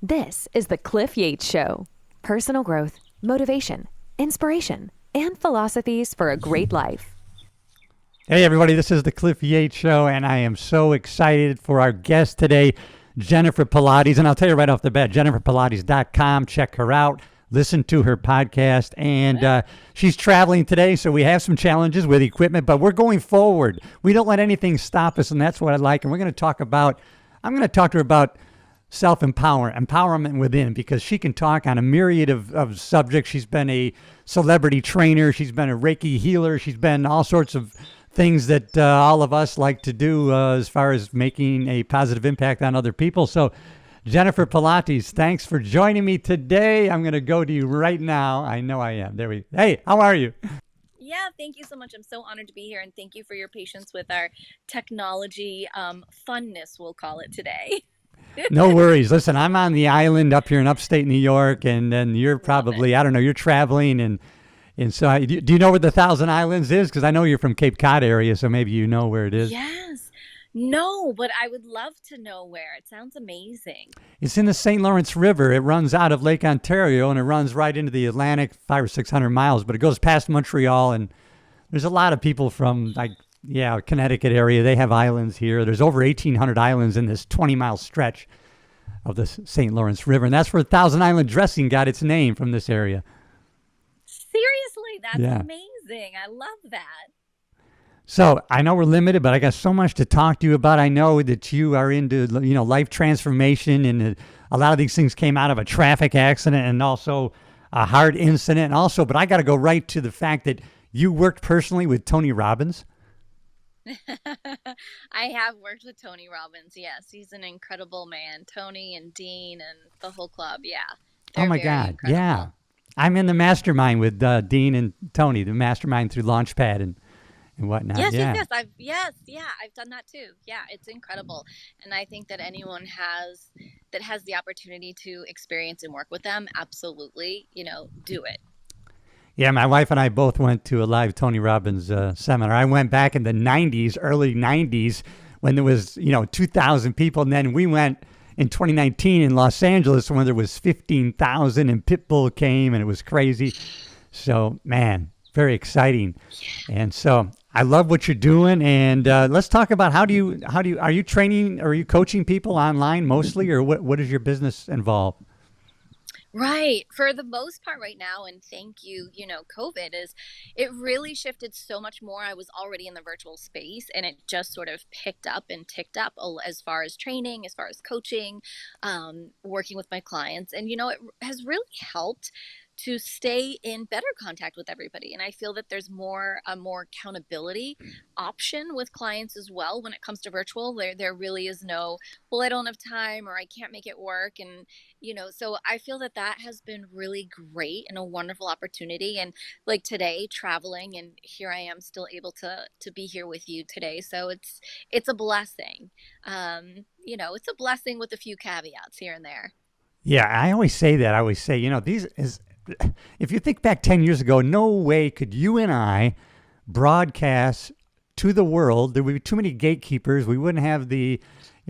This is the Cliff Yates Show. Personal growth, motivation, inspiration, and philosophies for a great life. Hey, everybody, this is the Cliff Yates Show, and I am so excited for our guest today, Jennifer Pilates. And I'll tell you right off the bat, jenniferpilates.com. Check her out. Listen to her podcast. And she's traveling today, so we have some challenges with equipment, but we're going forward. We don't let anything stop us, and that's what I like. And we're going to talk about, I'm going to talk to her about empowerment within, because she can talk on a myriad of subjects. She's been a celebrity trainer. She's been a Reiki healer. She's been all sorts of things that all of us like to do as far as making a positive impact on other people. So Jennifer Pilates, thanks for joining me today. I'm going to go to you right now. I know I am. Hey, how are you? Yeah, thank you so much. I'm so honored to be here, and thank you for your patience with our technology funness, we'll call it today. No worries. Listen, I'm on the island up here in upstate New York, and then you're probably, I don't know, you're traveling. And so do you know where the Thousand Islands is? Because I know you're from Cape Cod area, so maybe you know where it is. Yes. No, but I would love to know where. It sounds amazing. It's in the St. Lawrence River. It runs out of Lake Ontario, and it runs right into the Atlantic, 500 or 600 miles, but it goes past Montreal, and there's a lot of people from, Connecticut area. They have islands here. There's over 1,800 islands in this 20-mile stretch of the St. Lawrence River, and that's where Thousand Island Dressing got its name, from this area. Seriously, that's amazing. I love that. So I know we're limited, but I got so much to talk to you about. I know that you are into, life transformation, and a lot of these things came out of a traffic accident and also a heart incident. But I got to go right to the fact that you worked personally with Tony Robbins. I have worked with Tony Robbins. Yes, he's an incredible man. Tony and Dean and the whole club. Yeah. Oh my God. Incredible. Yeah. I'm in the mastermind with Dean and Tony, the mastermind through Launchpad and whatnot. Yes, yeah. I've done that too. Yeah, it's incredible. And I think that anyone has the opportunity to experience and work with them, absolutely, do it. Yeah, my wife and I both went to a live Tony Robbins seminar. I went back in the 90s, early 90s, when there was, 2,000 people. And then we went in 2019 in Los Angeles when there was 15,000, and Pitbull came, and it was crazy. So, man, very exciting. And so I love what you're doing. And let's talk about are you training, or are you coaching people online mostly, or what does your business involve? Right. For the most part right now, and thank you, COVID it really shifted so much more. I was already in the virtual space, and it just sort of picked up and ticked up as far as training, as far as coaching, working with my clients. And, it has really helped to stay in better contact with everybody. And I feel that there's a more accountability option with clients as well when it comes to virtual. There really is no, well, I don't have time, or I can't make it work. And, so I feel that has been really great and a wonderful opportunity. And like today, traveling, and here I am still able to be here with you today. So it's a blessing. It's a blessing with a few caveats here and there. Yeah, I always say that. I always say, if you think back 10 years ago, no way could you and I broadcast to the world. There would be too many gatekeepers. We wouldn't have the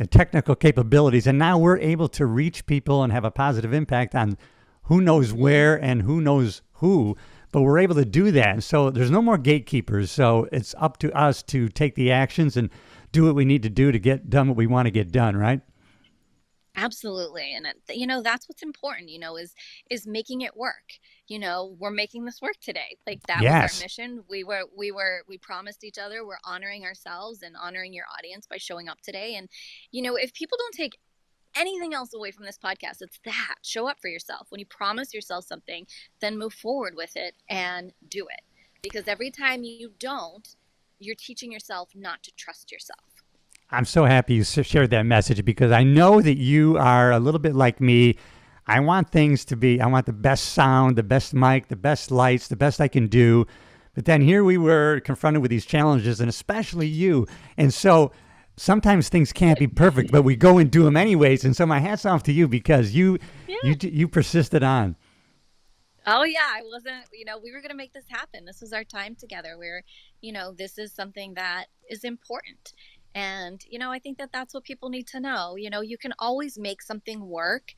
technical capabilities. And now we're able to reach people and have a positive impact on who knows where and who knows who. But we're able to do that. And so there's no more gatekeepers. So it's up to us to take the actions and do what we need to do to get done what we want to get done, right? Absolutely. And, that's what's important, is making it work. We're making this work today. Like that was our mission. We promised each other, we're honoring ourselves and honoring your audience by showing up today. And, if people don't take anything else away from this podcast, it's that. Show up for yourself. When you promise yourself something, then move forward with it and do it. Because every time you don't, you're teaching yourself not to trust yourself. I'm so happy you shared that message, because I know that you are a little bit like me. I want the best sound, the best mic, the best lights, the best I can do. But then here we were confronted with these challenges, and especially you. And so sometimes things can't be perfect, but we go and do them anyways. And so my hat's off to you, because you persisted on. Oh yeah, I wasn't, we were going to make this happen. This was our time together. This is something that is important. And, I think that that's what people need to know. You can always make something work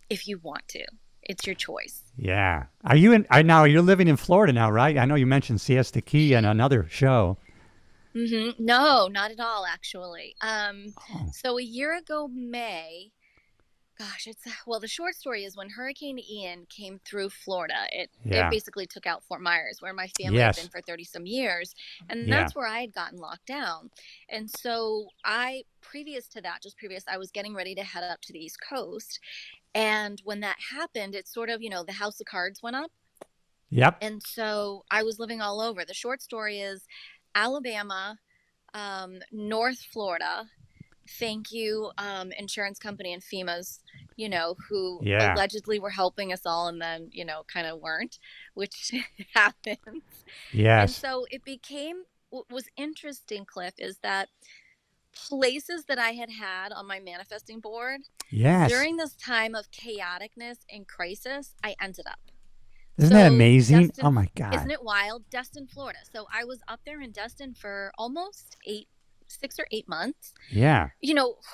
if you want to. It's your choice. Yeah. Are you in? Now you're living in Florida now, right? I know you mentioned Siesta Key in another show. No, not at all, actually. Oh, So a year ago, May, gosh, it's well, the short story is when Hurricane Ian came through Florida, it yeah. basically took out Fort Myers, where my family had been Yes. for 30 some years, and Yeah. that's where I had gotten locked down. And so previous to that, just previous, I was getting ready to head up to the East Coast. And when that happened, it's sort of, the house of cards went up. Yep. And so I was living all over. The short story is Alabama, North Florida. Thank you, insurance company and FEMA's, who Yeah. allegedly were helping us all and then, kind of weren't, which happens. And Yes. so it became what was interesting, Cliff, is that places that I had had on my manifesting board Yes. during this time of chaoticness and crisis, I ended up. Isn't that So amazing? Oh Destin, my isn't God. it wild? Destin, Florida. So I was up there in Destin for almost 6 or 8 months. Yeah.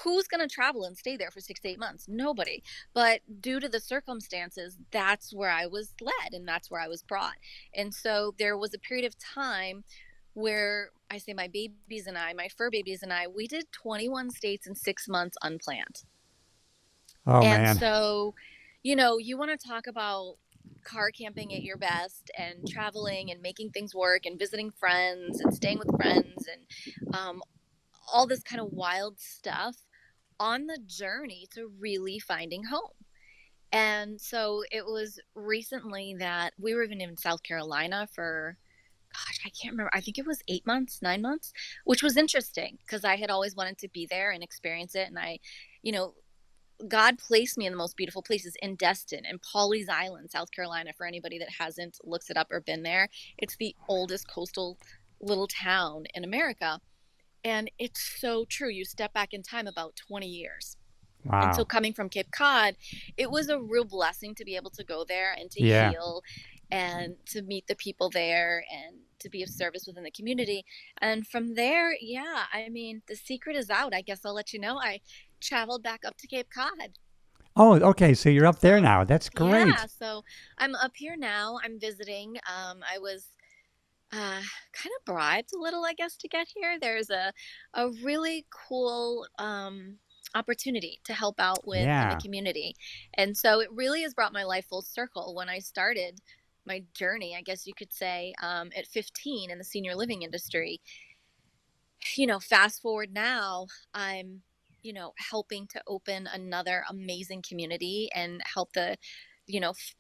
Who's going to travel and stay there for 6 to 8 months? Nobody. But due to the circumstances, that's where I was led and that's where I was brought. And so there was a period of time where I say my fur babies and I, we did 21 states in 6 months unplanned. Oh And man. so, you want to talk about car camping at your best and traveling and making things work and visiting friends and staying with friends and all this kind of wild stuff on the journey to really finding home. And so it was recently that we were even in South Carolina for, gosh, I can't remember. I think it was 8 months, 9 months, which was interesting because I had always wanted to be there and experience it. And you know, God placed me in the most beautiful places in Destin and Pawleys Island, South Carolina. For anybody that hasn't looked it up or been there, it's the oldest coastal little town in America. And it's so true. You step back in time about 20 years. And so Wow. coming from Cape Cod, it was a real blessing to be able to go there and to Yeah. heal and to meet the people there and to be of service within the community. And from there, yeah, I mean, the secret is out. I guess I'll let you know. I traveled back up to Cape Cod. Oh, okay. So you're up there So, now. That's yeah, great. so I'm up here now. I'm visiting. I was kind of bribed a little, I guess, to get here. There's a really cool opportunity to help out with in the Yeah. community, and so it really has brought my life full circle. When I started my journey, I guess you could say, at 15 in the senior living industry, fast forward now, I'm helping to open another amazing community and help the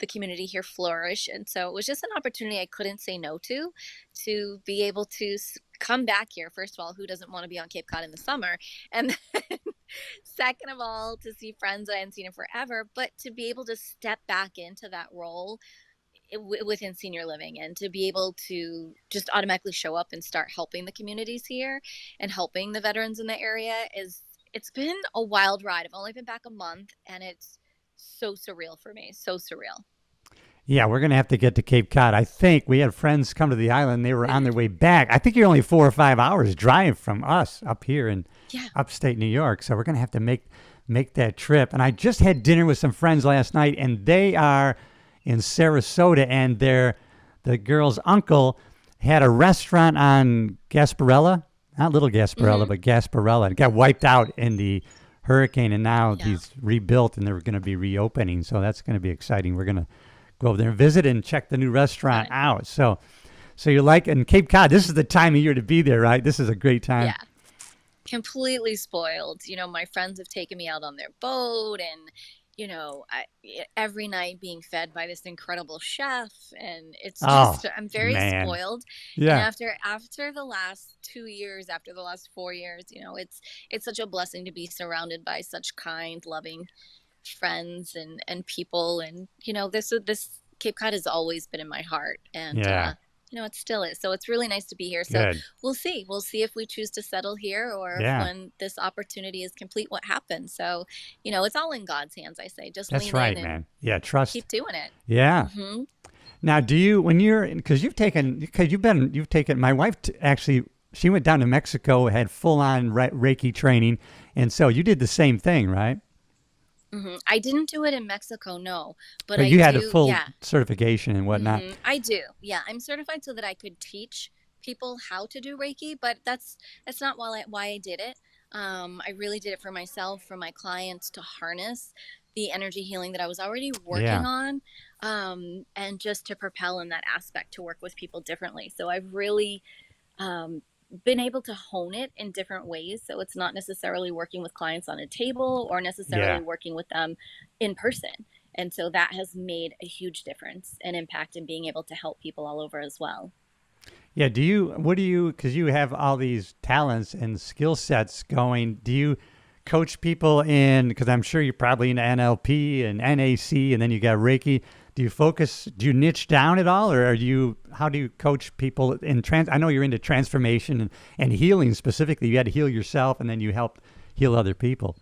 community here flourish. And so it was just an opportunity I couldn't say no to be able to come back here. First of all, who doesn't want to be on Cape Cod in the summer? And then, second of all, to see friends I hadn't seen in forever, but to be able to step back into that role within senior living and to be able to just automatically show up and start helping the communities here and helping the veterans in the area it's been a wild ride. I've only been back a month and it's so surreal for me. So surreal. Yeah, we're gonna have to get to Cape Cod. I think we had friends come to the island. They were on their way back. I think you're only 4 or 5 hours drive from us up here in Yeah. upstate New York. So we're gonna have to make that trip. And I just had dinner with some friends last night, and they are in Sarasota, and the girl's uncle had a restaurant on Gasparilla, not Little Gasparilla, Mm-hmm. but Gasparilla. It got wiped out in the hurricane, and now Yeah. he's rebuilt, and they're going to be reopening. So that's going to be exciting. We're going to go over there and visit and check the new restaurant Fun. out. So you're like in Cape Cod. This is the time of year to be there, right? This is a great time. Yeah. Completely spoiled. My friends have taken me out on their boat and every night being fed by this incredible chef, and it's Oh just I'm very man, spoiled. And yeah. after the last 2 years, after the last 4 years, it's such a blessing to be surrounded by such kind, loving friends and people. And this Cape Cod has always been in my heart, and Yeah, it still is. So it's really nice to be here. So good. we'll see if we choose to settle here, or if Yeah, when this opportunity is complete, what happens. So it's all in God's hands. I say, just that's lean in right, and man. Yeah, trust. keep doing it. Yeah. Hmm. Now, do you when you're because you've taken my wife actually she went down to Mexico, had full on Reiki training, and so you did the same thing, right? I didn't do it in Mexico, no, but But I you had a do, full yeah. certification and whatnot. I do. Yeah, I'm certified so that I could teach people how to do Reiki, but that's not why I did it. I really did it for myself, for my clients to harness the energy healing that I was already working Yeah. on, and just to propel in that aspect to work with people differently. So I've really um, been able to hone it in different ways. So it's not necessarily working with clients on a table or necessarily Yeah. working with them in person. And so that has made a huge difference and impact in being able to help people all over as well. Yeah. Because you have all these talents and skill sets going, do you coach people in, because I'm sure you're probably in NLP and NAC and then you got Reiki. Do you niche down at all, or how do you coach people in I know you're into transformation and healing specifically. You had to heal yourself and then you help heal other people.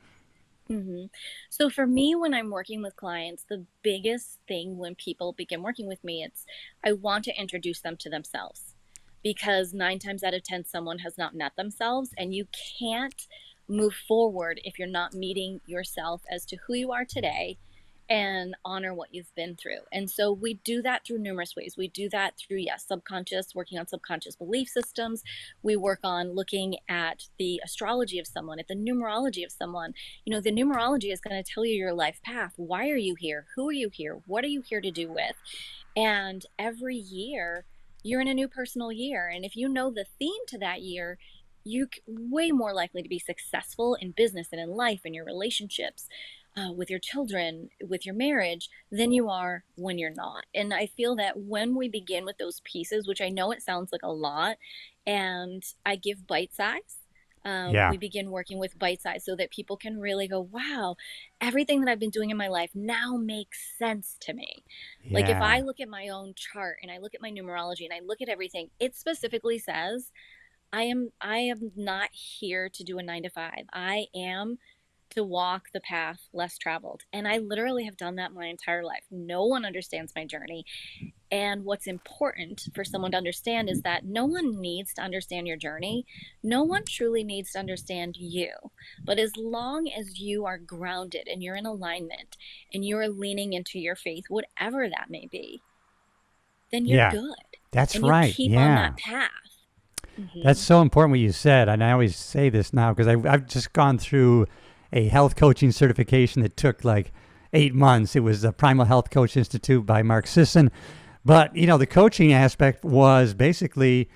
hmm So for me, when I'm working with clients, the biggest thing when people begin working with me, it's I want to introduce them to themselves because 9 times out of 10, someone has not met themselves, and you can't move forward if you're not meeting yourself as to who you are today and honor what you've been through. And so we do that through numerous ways. We do that through, yes, subconscious, working on subconscious belief systems. We work on looking at the astrology of someone, at the numerology of someone. The numerology is going to tell you your life path. Why are you here? Who are you here? What are you here to do with? And every year, you're in a new personal year. And if you know the theme to that year, you're way more likely to be successful in business and in life and your relationships, with your children, with your marriage, than you are when you're not. And I feel that when we begin with those pieces, which I know it sounds like a lot, and I give bite size. Yeah. We begin working with bite size so that people can really go, wow, everything that I've been doing in my life now makes sense to me. Like if I Yeah. look at my own chart and I look at my numerology and I look at everything, it specifically says I am not here to do a 9 to 5. I am to walk the path less traveled. And I literally have done that my entire life. No one understands my journey. And what's important for someone to understand is that no one needs to understand your journey. No one truly needs to understand you. But as long as you are grounded and you're in alignment and you're leaning into your faith, whatever that may be, then you're Yeah. good. That's And you right. keep on Yeah. that path. That's so important what you said. And I always say this now because I've just gone through a health coaching certification that took like 8 months. It was the Primal Health Coach Institute by Mark Sisson. But, the coaching aspect was basically,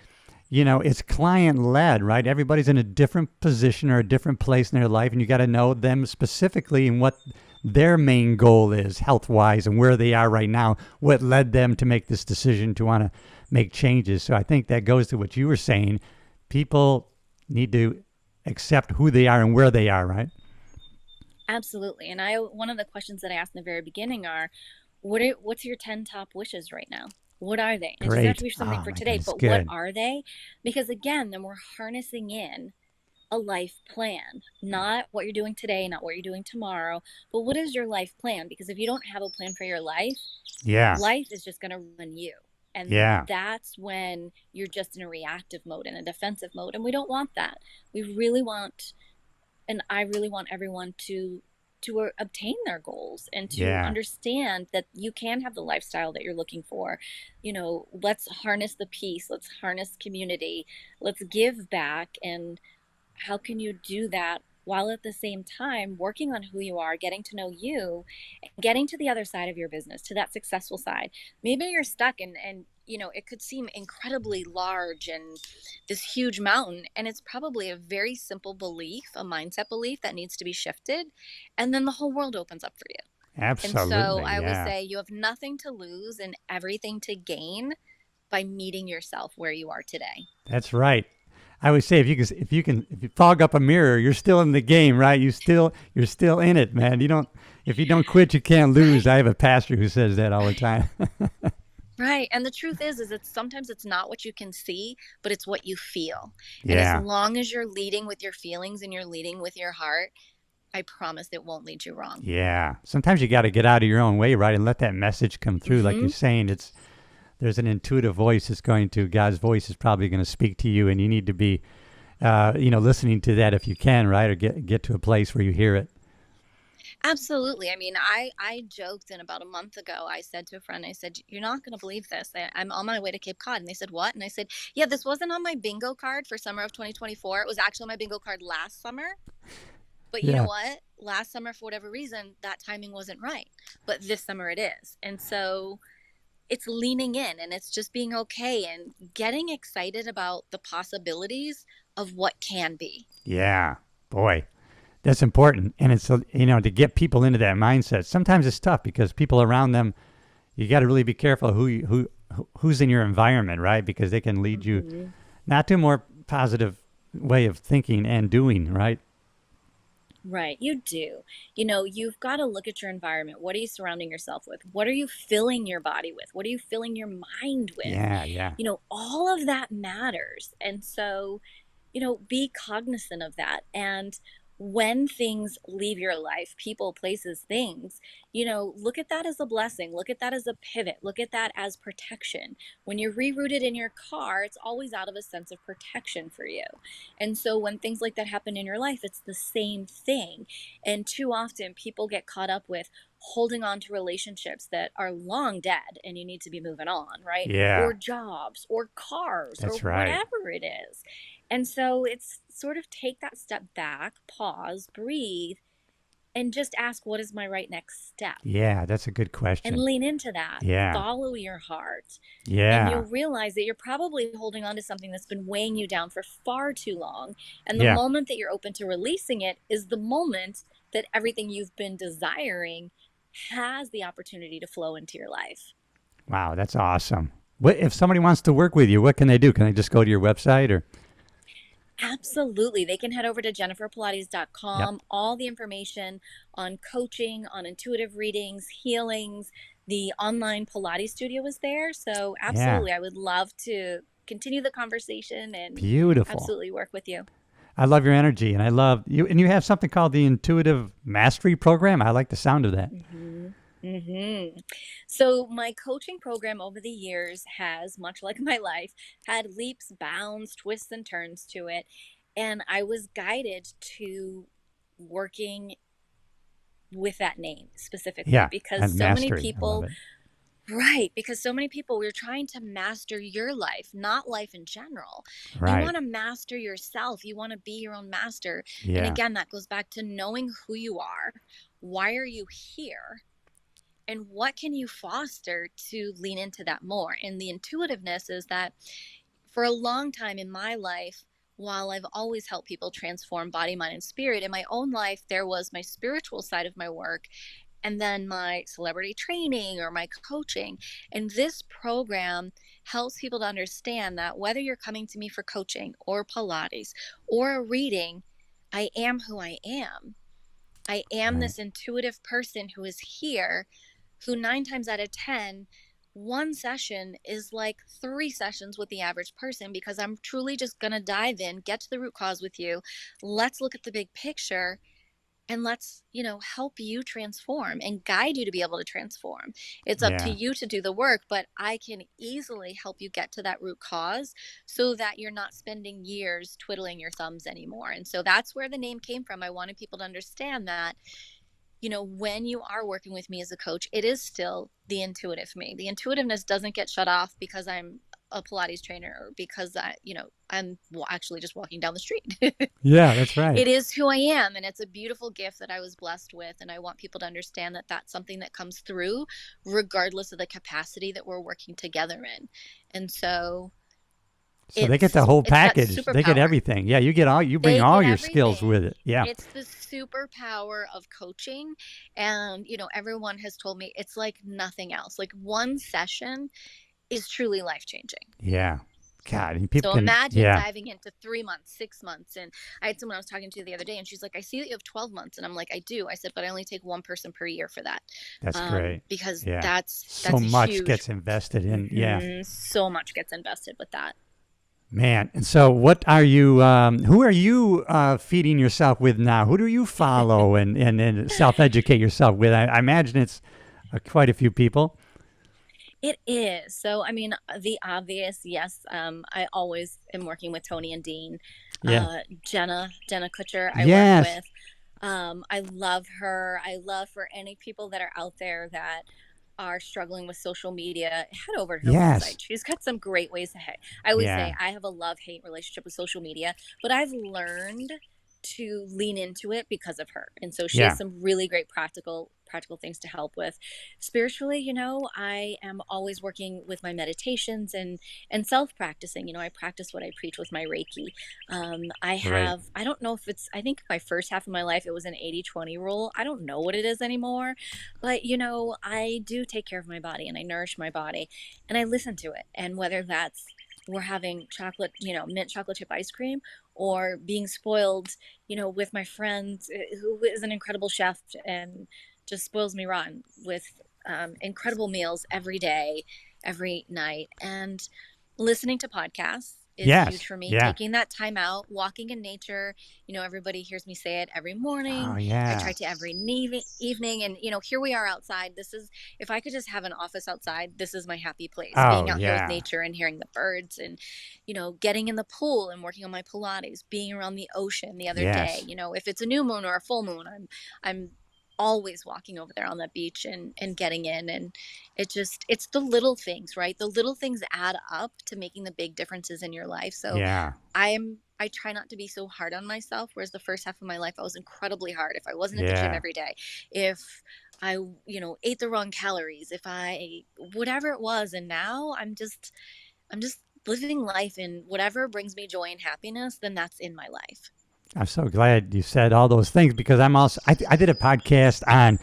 it's client led, right? Everybody's in a different position or a different place in their life, and you got to know them specifically and what their main goal is health wise and where they are right now, what led them to make this decision to want to make changes. So I think that goes to what you were saying. People need to accept who they are and where they are, right? Absolutely. And one of the questions that I asked in the very beginning are, what's your 10 top wishes right now? What are they? And it doesn't have to Great. be something Oh for my today, goodness, but what good. are they? Because again, then we're harnessing in a life plan, not what you're doing today, not what you're doing tomorrow, but what is your life plan? Because if you don't have a plan for your life, Yeah. life is just going to run you. And Yeah. that's when you're just in a reactive mode, in a defensive mode. And we don't want that. We really want, and I really want everyone to obtain their goals and to Yeah. understand that you can have the lifestyle that you're looking for. Let's harness the peace, let's harness community, let's give back. And how can you do that while at the same time working on who you are, getting to know you, and getting to the other side of your business, to that successful side? Maybe you're stuck, and it could seem incredibly large and this huge mountain, and it's probably a very simple belief, a mindset belief that needs to be shifted, and then the whole world opens up for you. And so Absolutely. I always Yeah. say you have nothing to lose and everything to gain by meeting yourself where you are today. That's right. I always say if you fog up a mirror, you're still in the game, right? You're still in it, man. If you don't quit, you can't lose. Right. I have a pastor who says that all the time. Right. And the truth is it's sometimes it's not what you can see, but it's what you feel. And as Yeah. long as you're leading with your feelings and you're leading with your heart, I promise it won't lead you wrong. Yeah. Sometimes you got to get out of your own way, right? And let that message come through. Like you're Mm-hmm. saying, there's an intuitive voice God's voice is probably going to speak to you, and you need to be, listening to that if you can, right? Or get to a place where you hear it. Absolutely. I mean, I joked, and about a month ago, I said to a friend, I said, "You're not going to believe this. I'm on my way to Cape Cod." And they said, "What?" And I said, "Yeah, this wasn't on my bingo card for summer of 2024. It was actually on my bingo card last summer. But you know Yeah. what? Last summer, for whatever reason, that timing wasn't right. But this summer it is." And so it's leaning in, and it's just being okay and getting excited about the possibilities of what can be. Yeah. Boy, that's important. And it's, to get people into that mindset. Sometimes it's tough because people around them, you got to really be careful who's in your environment, right? Because they can lead you Mhm. not to a more positive way of thinking and doing, right? Right, you do. You've got to look at your environment. What are you surrounding yourself with? What are you filling your body with? What are you filling your mind with? Yeah, yeah, All of that matters. And so, be cognizant of that. And when things leave your life, people, places, things, look at that as a blessing. Look at that as a pivot. Look at that as protection. When you're rerouted in your car, it's always out of a sense of protection for you. And so when things like that happen in your life, it's the same thing. And too often people get caught up with holding on to relationships that are long dead and you need to be moving on, right? yeah. Or jobs or cars or That's right. whatever it is. And so it's sort of take that step back, pause, breathe, and just ask, what is my right next step? Yeah, that's a good And question. lean into that. Yeah, Follow your heart. And yeah, you'll realize that you're probably holding on to something that's been weighing you down for far too long. And the yeah. moment that you're open to releasing it is the moment that everything you've been desiring has the opportunity to flow into your life. Wow, that's awesome. What if somebody wants to work with you? What can they do? Can they just go to your website or? Absolutely. They can head over to Yep. jenniferpilates.com. All the information on coaching, on intuitive readings, healings, the online Pilates studio is there. So, Yeah. absolutely, I would love to continue the conversation and Beautiful. absolutely work with you. I love your energy, and I love you. And you have something called the Intuitive Mastery Program. I like the sound of that. hmm hmm So, my coaching program over the years has, much like my life, had leaps, bounds, twists, and turns to it. And I was guided to working with that name specifically Yeah, because and so many mastery. I love people, it. right, because so many people, we're trying to master your life, not life in general. You Right. want to master yourself, you want to be your own master. And Yeah. again, that goes back to knowing who you are, why are you here, and what can you foster to lean into that more. And the intuitiveness is that for a long time in my life, while I've always helped people transform body, mind, and spirit, in my own life, there was my spiritual side of my work and then my celebrity training or my coaching. And this program helps people to understand that whether you're coming to me for coaching or Pilates or a reading, I am who I am. I am Right. this intuitive person who is here, who 9 times out of 10, one session is like 3 sessions with the average person because I'm truly just going to dive in, get to the root cause with you. Let's look at the big picture and let's help you transform and guide you to be able to transform. It's up to Yeah. you to do the work, but I can easily help you get to that root cause so that you're not spending years twiddling your thumbs anymore. And so that's where the name came from. I wanted people to understand that when you are working with me as a coach, it is still the intuitive me. The intuitiveness doesn't get shut off because I'm a Pilates trainer or because I'm actually just walking down the street. Yeah, that's right. It is who I am, and it's a beautiful gift that I was blessed with. And I want people to understand that that's something that comes through, regardless of the capacity that we're working together in. And so So they get the it's whole it's that package. They get superpower. everything. Yeah, you bring They all get your skills with everything. it. Yeah. It's the superpower of coaching. And, everyone has told me it's like nothing else. Like one session is truly life changing. Yeah. God, and people So can, imagine yeah, diving into 3 months, 6 months. And I had someone I was talking to the other day, and she's like, I see that you have 12 months. And I'm like, I do. I said, but I only take one person per year for that. that's great. Because Yeah. So that's a much huge, gets invested in. Yeah. so much gets invested with that. Man, and so who are you feeding yourself with now? Who do you follow and self-educate yourself with? I imagine it's quite a few people. It is. So, I mean, the obvious, yes. I always am working with Tony and Dean. Yeah. Jenna Kutcher, I work Yes. with. I love her. I love for any people that are out there that are struggling with social media, head over to her Yes. website. She's got some great ways to hit. I always say Yeah. I have a love-hate relationship with social media, but I've learned to lean into it because of her. And so she has Yeah. some really great practical things to help with. Spiritually, I am always working with my meditations and self-practicing. I practice what I preach with my Reiki. Great. I don't know if I think my first half of my life, it was an 80-20 rule. I don't know what it is anymore, but I do take care of my body and I nourish my body and I listen to it. And whether that's we're having chocolate, mint chocolate chip ice cream, or being spoiled, with my friend who is an incredible chef and just spoils me rotten with incredible meals every day, every night. And listening to podcasts is huge Yes. for me. Yeah. Taking that time out, walking in nature. Everybody hears me say it every morning. Oh, I yeah. try to every evening. And, here we are outside. If I could just have an office outside, this is my happy place. Oh, Being out here with yeah. nature and hearing the birds and, getting in the pool and working on my Pilates, being around the ocean the other day. Yes. If it's a new moon or a full moon, I'm always walking over there on that beach and getting in. And it's the little things, right? The little things add up to making the big differences in your life. So Yeah. I try not to be so hard on myself, whereas the first half of my life I was incredibly hard. If I wasn't at the gym Yeah. every day, if I ate the wrong calories, if I whatever it was. And now I'm just living life, and whatever brings me joy and happiness, then that's in my life. I'm so glad you said all those things because I did a podcast on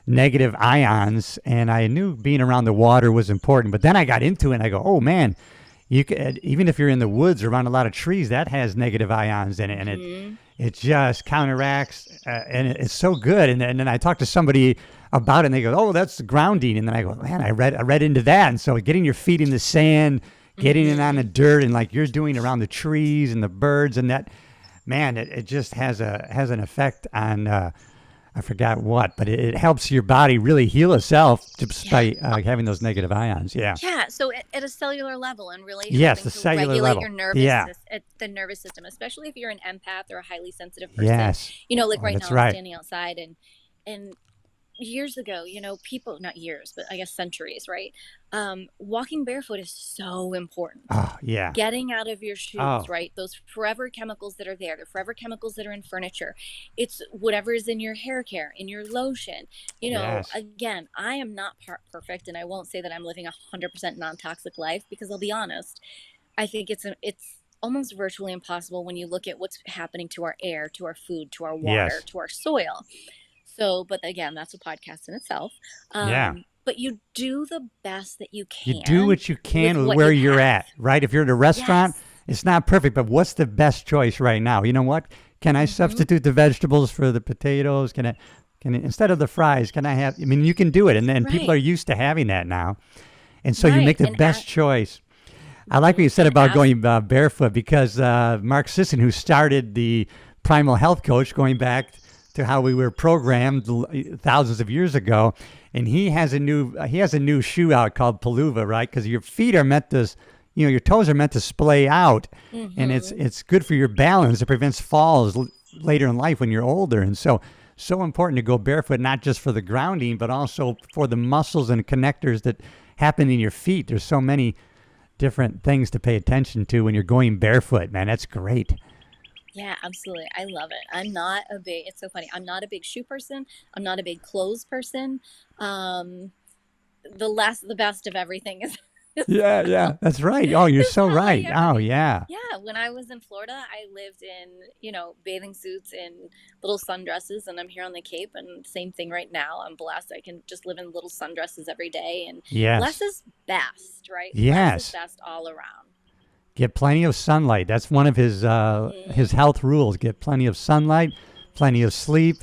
negative ions and I knew being around the water was important, but then I got into it and I go, oh man, you could, even if you're in the woods around a lot of trees, that has negative ions in it, and Hmm. it just counteracts, and it's so good. And then I talked to somebody about it, and they go, "Oh, that's grounding." And then I go, "Man, I read into that." And so getting your feet in the sand, getting it on the Hmm. dirt, and like you're doing around the trees and the birds, and that, man, it just has an effect on. I forgot what, but it helps your body really heal itself just Yeah. by having those negative ions. Yeah. Yeah, so at a cellular level and really Yes, helping the to cellular regulate level. your Yeah. the nervous system, especially if you're an empath or a highly sensitive person. Yes. Like Oh, right that's now I'm right. standing outside and years ago, people, not years, but I guess centuries, right? Walking barefoot is so important. Oh, yeah. Getting out of your shoes, Oh, right? Those forever chemicals that are there, the forever chemicals that are in furniture. It's whatever is in your hair care, in your lotion. yes. Again, I am not perfect, and I won't say that I'm living 100% non-toxic life, because I'll be honest. I think it's almost virtually impossible when you look at what's happening to our air, to our food, to our water, Yes. to our soil. So, but again, that's a podcast in itself. Yeah. But you do the best that you You do can what you with can with what where you you're have. at, right? If you're at a restaurant, Yes. it's not perfect, but what's the best choice right now? You know what? Can I Hmm. substitute the vegetables for the potatoes? Instead of the fries, can I have, I mean, you can do it. And then people are Right. used to having that now. And so you make Right. the best choice. I like what Mhm. you said And about ask. going barefoot because Mark Sisson, who started the Primal Health Coach, going back to how we were programmed thousands of years ago, and he has a new shoe out called Paluva, right? Because your feet are meant to, your toes are meant to splay out, and it's Hmm. it's good for your balance. It prevents falls later in life when you're older, and so important to go barefoot, not just for the grounding, but also for the muscles and connectors that happen in your feet. There's so many different things to pay attention to when you're going barefoot, man. That's great. Yeah, absolutely. I love it. It's so funny. I'm not a big shoe person. I'm not a big clothes person. Um, the best of everything is, is Yeah, yeah, that's right. Oh, you're is so probably right. Oh, everything. yeah. Yeah, when I was in Florida, I lived in, bathing suits and little sundresses, and I'm here on the Cape, and same thing right now. I'm blessed. I can just live in little sundresses every day, and less Yes. is best, right? Less is Yes. best all around. Get plenty of sunlight. That's one of his Hmm. health rules. Get plenty of sunlight, plenty of sleep.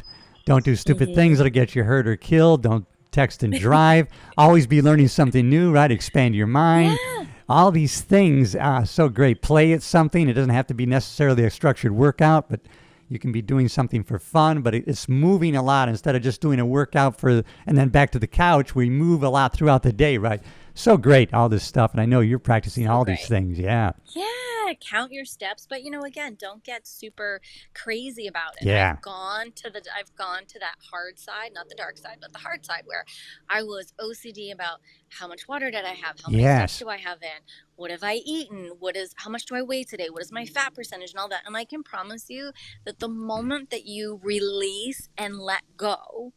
Don't do stupid things Hmm. that'll get you hurt or killed. Don't text and drive. Always be learning something new, right? Expand your mind. Yeah. All these things are so great. Play at something. It doesn't have to be necessarily a structured workout, but you can be doing something for fun, but it's moving a lot instead of just doing a workout and then back to the couch. We move a lot throughout the day, right? So great, all this stuff. And I know you're practicing So all these great. things. Yeah. Yeah, Yeah, count your steps, but again, don't get super crazy about it. Yeah. I've gone to that hard side, not the dark side, but the hard side where I was OCD about how much water did I have? How many steps Yes. do I have in? What have I eaten? How much do I weigh today? What is my fat percentage and all that? And I can promise you that the moment that you release and let go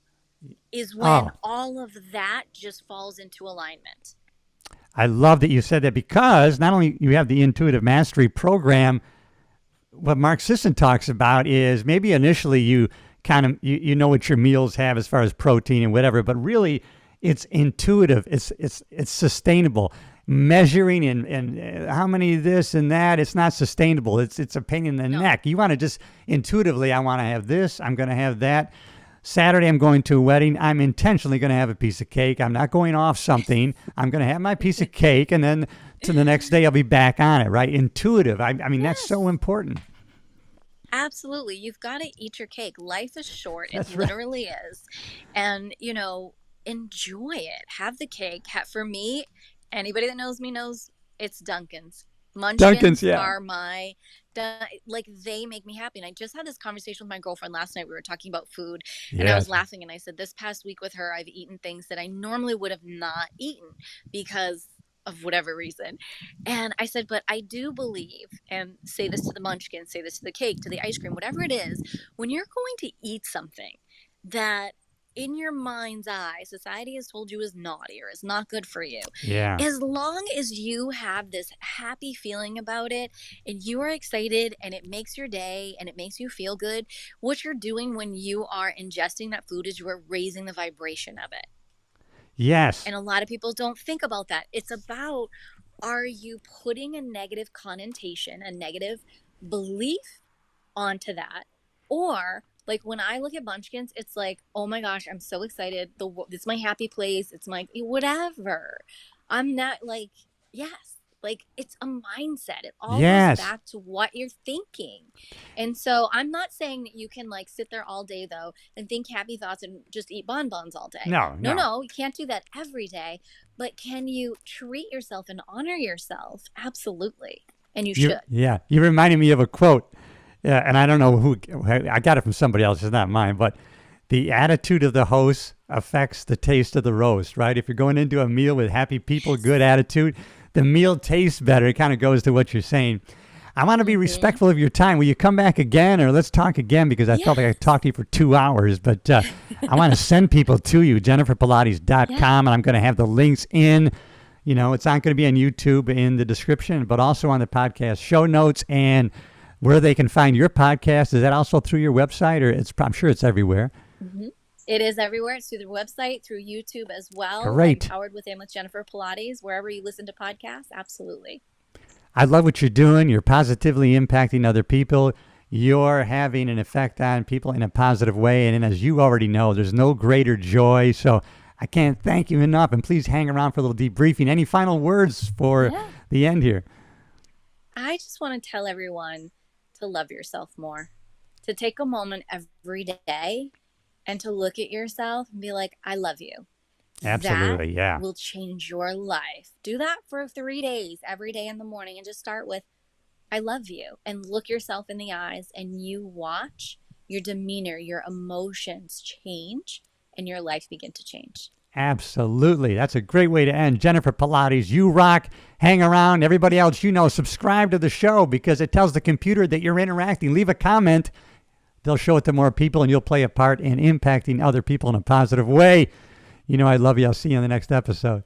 is when Oh, all of that just falls into alignment. I love that you said that, because not only you have the Intuitive Mastery program, what Mark Sisson talks about is maybe initially you kind of you know what your meals have as far as protein and whatever, but really it's intuitive. It's sustainable. Measuring and how many this and that, it's not sustainable. It's a pain in the neck. You want to just intuitively, I want to have this, I'm going to have that. Saturday, I'm going to a wedding. I'm intentionally going to have a piece of cake. I'm not going off something. I'm going to have my piece of cake, and then to the next day, I'll be back on it, right? Intuitive. I mean, that's so important. Absolutely. You've got to eat your cake. Life is short. That's It right. literally is. And, enjoy it. Have the cake. For me, anybody that knows me knows it's Dunkin's. Dunkin's, Munchkins yeah. are they make me happy. And I just had this conversation with my girlfriend last night. We were talking about food, and I was Yes. laughing, and I said, this past week with her, I've eaten things that I normally would have not eaten because of whatever reason. And I said, but I do believe, and say this to the munchkin, say this to the cake, to the ice cream, whatever it is, when you're going to eat something that in your mind's eye, society has told you is naughty or is not good for you, Yeah. as long as you have this happy feeling about it and you are excited and it makes your day and it makes you feel good, what you're doing when you are ingesting that food is you are raising the vibration of it. Yes. And a lot of people don't think about that. It's about, are you putting a negative connotation, a negative belief onto that? Or like when I look at Munchkins, it's like, oh my gosh, I'm so excited. It's my happy place. It's my whatever. I'm not like, yes, like it's a mindset. It all Yes. goes back to what you're thinking. And so I'm not saying that you can like sit there all day though and think happy thoughts and just eat bonbons all day. No. No, you can't do that every day. But can you treat yourself and honor yourself? Absolutely. And you should. Yeah. You reminded me of a quote. Yeah, and I don't know who, I got it from somebody else. It's not mine, but the attitude of the host affects the taste of the roast, right? If you're going into a meal with happy people, good attitude, the meal tastes better. It kind of goes to what you're saying. I want to be respectful of your time. Will you come back again, or let's talk again, because I felt like I talked to you for 2 hours, but I want to send people to you, jenniferpilates.com, and I'm going to have the links in. It's not going to be on YouTube in the description, but also on the podcast show notes, and where they can find your podcast. Is that also through your website, or I'm sure it's everywhere? Mm-hmm. It is everywhere. It's through the website, through YouTube as well. Great. Empowered Within with Jennifer Pilates, wherever you listen to podcasts. Absolutely. I love what you're doing. You're positively impacting other people. You're having an effect on people in a positive way. And as you already know, there's no greater joy. So I can't thank you enough. And please hang around for a little debriefing. Any final words for the end here? I just want to tell everyone to love yourself more, to take a moment every day and to look at yourself and be like, I love you. Absolutely, that will change your life. Do that for 3 days, every day in the morning, and just start with, I love you, and look yourself in the eyes, and you watch your demeanor, your emotions change, and your life begin to change. Absolutely. That's a great way to end. Jennifer Pilates, you rock. Hang around. Everybody else, subscribe to the show, because it tells the computer that you're interacting. Leave a comment. They'll show it to more people, and you'll play a part in impacting other people in a positive way. I love you. I'll see you in the next episode.